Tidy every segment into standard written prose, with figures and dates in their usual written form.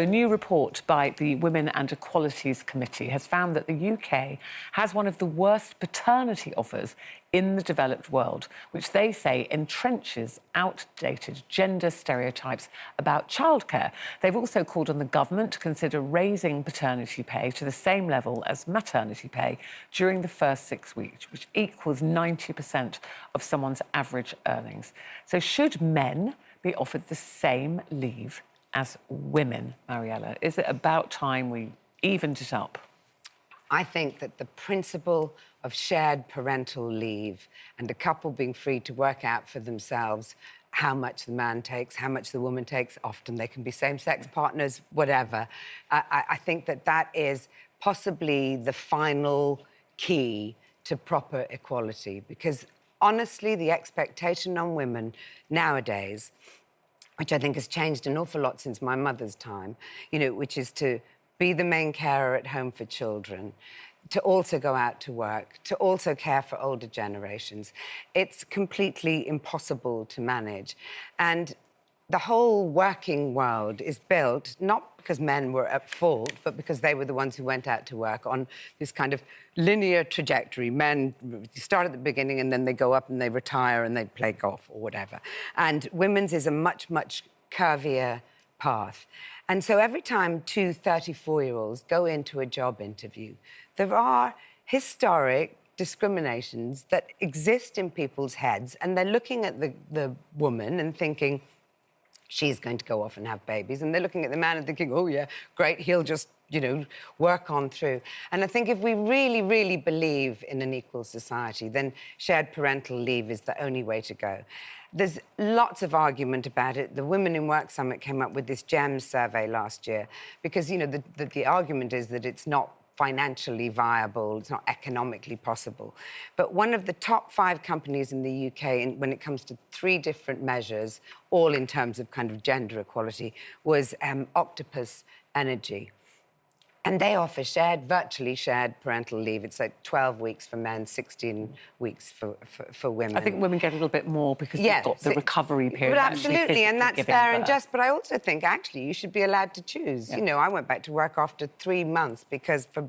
A new report by the Women and Equalities Committee has found that the UK has one of the worst paternity offers in the developed world, which they say entrenches outdated gender stereotypes about childcare. They've also called on the government to consider raising paternity pay to the same level as maternity pay during the first 6 weeks, which equals 90% of someone's average earnings. So should men be offered the same leave as women, Mariella? Is it about time we evened it up? I think that the principle of shared parental leave and a couple being free to work out for themselves how much the man takes, how much the woman takes, often they can be same-sex partners, whatever. I think that that is possibly the final key to proper equality, because honestly, the expectation on women nowadays, which I think has changed an awful lot since my mother's time, you know, which is to be the main carer at home for children, to also go out to work, to also care for older generations. It's completely impossible to manage. And the whole working world is built, not because men were at fault, but because they were the ones who went out to work on this kind of linear trajectory. Men start at the beginning and then they go up and they retire and they play golf or whatever. And women's is a much, much curvier path. And so every time two 34-year-olds go into a job interview, there are historic discriminations that exist in people's heads, and they're looking at the woman and thinking, she's going to go off and have babies. And they're looking at the man and thinking, oh, yeah, great, he'll just, you know, work on through. And I think if we really, really believe in an equal society, then shared parental leave is the only way to go. There's lots of argument about it. The Women in Work Summit came up with this GEMS survey last year because, you know, the argument is that it's not financially viable, it's not economically possible. But one of the top 5 companies in the UK, when it comes to 3 different measures, all in terms of kind of gender equality, was Octopus Energy. And they offer virtually shared parental leave. It's like 12 weeks for men, 16 weeks for women. I think women get a little bit more because they've got the recovery period. But absolutely, and that's fair and just. But I also think, actually, you should be allowed to choose. Yeah. You know, I went back to work after 3 months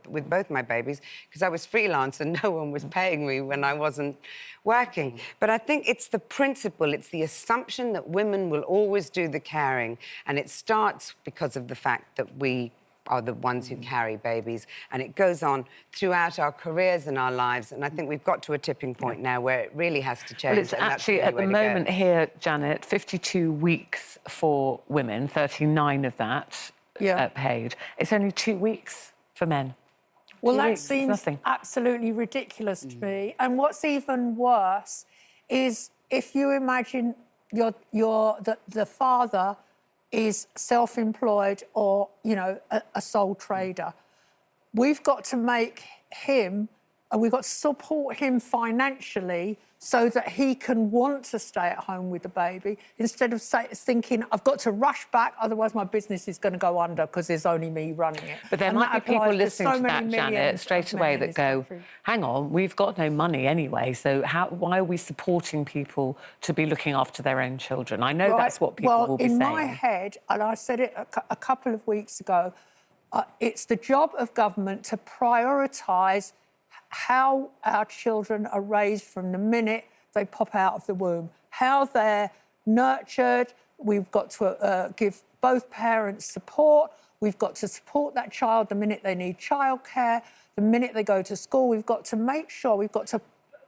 with both my babies, because I was freelance and no one was paying me when I wasn't working. But I think it's the principle, it's the assumption that women will always do the caring, and it starts because of the fact that we are the ones who carry babies, and it goes on throughout our careers and our lives, and I think we've got to a tipping point now where it really has to change. Well, it's actually, at the moment here, Janet, 52 weeks for women, 39 of that paid. It's only 2 weeks for men. Well, that seems absolutely ridiculous to me. And what's even worse is if you imagine the father is self-employed or, you know, a sole trader. We've got to make him, and we've got to support him financially so that he can want to stay at home with the baby, instead of thinking, I've got to rush back, otherwise my business is going to go under because there's only me running it. But there might be people listening to that, Janet, straight away that go, hang on, we've got no money anyway, so why are we supporting people to be looking after their own children? I know that's what people will be saying. Well, in my head, and I said it a couple of weeks ago, it's the job of government to prioritise how our children are raised from the minute they pop out of the womb, how they're nurtured. We've got to give both parents support. We've got to support that child the minute they need childcare, the minute they go to school. We've got to make sure, we've got to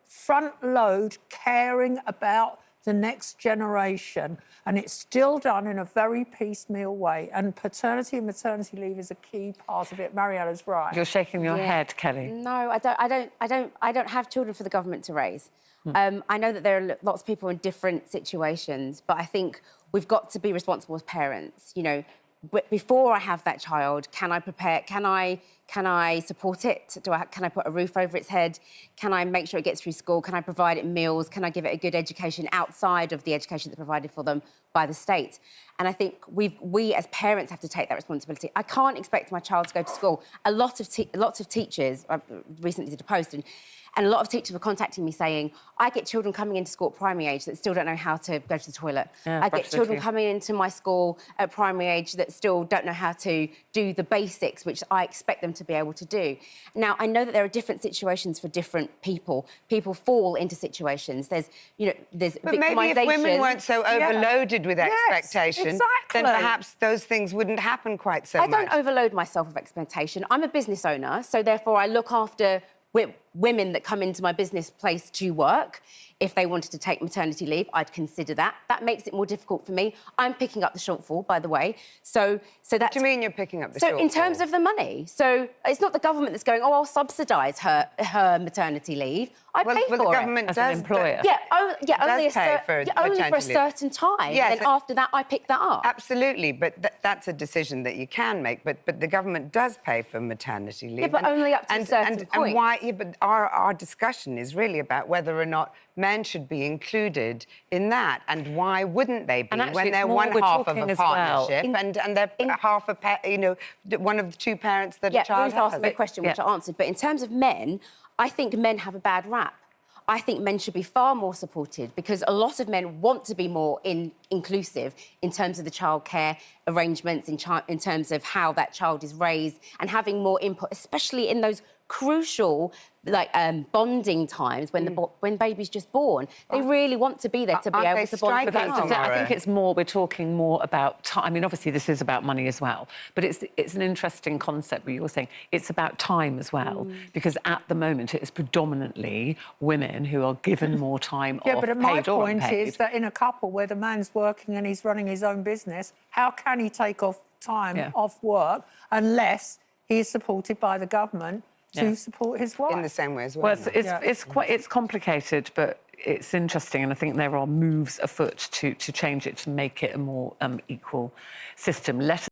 front-load caring about the next generation, and it's still done in a very piecemeal way. And paternity and maternity leave is a key part of it. Mariella's right. You're shaking your head, Kelly. No, I don't have children for the government to raise. I know that there are lots of people in different situations, but I think we've got to be responsible as parents. You know, before I have that child, can I prepare? Can I support it? Can I put a roof over its head? Can I make sure it gets through school? Can I provide it meals? Can I give it a good education outside of the education that's provided for them by the state? And I think we as parents have to take that responsibility. I can't expect my child to go to school. Lots of teachers, I recently did a post, And a lot of teachers were contacting me saying, I get children coming into school at primary age that still don't know how to go to the toilet. Yeah, I get children coming into my school at primary age that still don't know how to do the basics, which I expect them to be able to do. Now, I know that there are different situations for different people. People fall into situations. There's But maybe if women weren't so overloaded with expectation, exactly. then perhaps those things wouldn't happen quite so much. I don't overload myself with expectation. I'm a business owner, so therefore I look after women that come into my business place to work. If they wanted to take maternity leave, I'd consider that. That makes it more difficult for me. I'm picking up the shortfall, by the way. So that's... What do you mean you're picking up the shortfall? So in terms of the money. So it's not the government that's going, oh, I'll subsidise her maternity leave. I pay for it. Well, the government as does. an employer. Only for a leave. certain time. Yes, and after that, I pick that up. Absolutely, but that's a decision that you can make. But the government does pay for maternity leave. Yeah, but only up to a certain point. And why? Yeah, but our discussion is really about whether or not men should be included in that, and why wouldn't they be when they're one half of a partnership and they're half a one of the two parents that a child has. has. Asked me a question which I answered, but in terms of men, I think men have a bad rap. I think men should be far more supported because a lot of men want to be more inclusive in terms of the childcare arrangements, in terms of how that child is raised and having more input, especially in those crucial bonding times when baby's just born. They really want to be there to be able to bond with them. I think it's more, we're talking more about time. I mean, obviously this is about money as well, but it's an interesting concept where you're saying it's about time as well, because at the moment it is predominantly women who are given more time off, but paid my or point unpaid. is that in a couple where the man's working and he's running his own business, how can he take off time off work unless he is supported by the government to support his wife? In the same way as well. Well, it's complicated, but it's interesting, and I think there are moves afoot to change it, to make it a more equal system.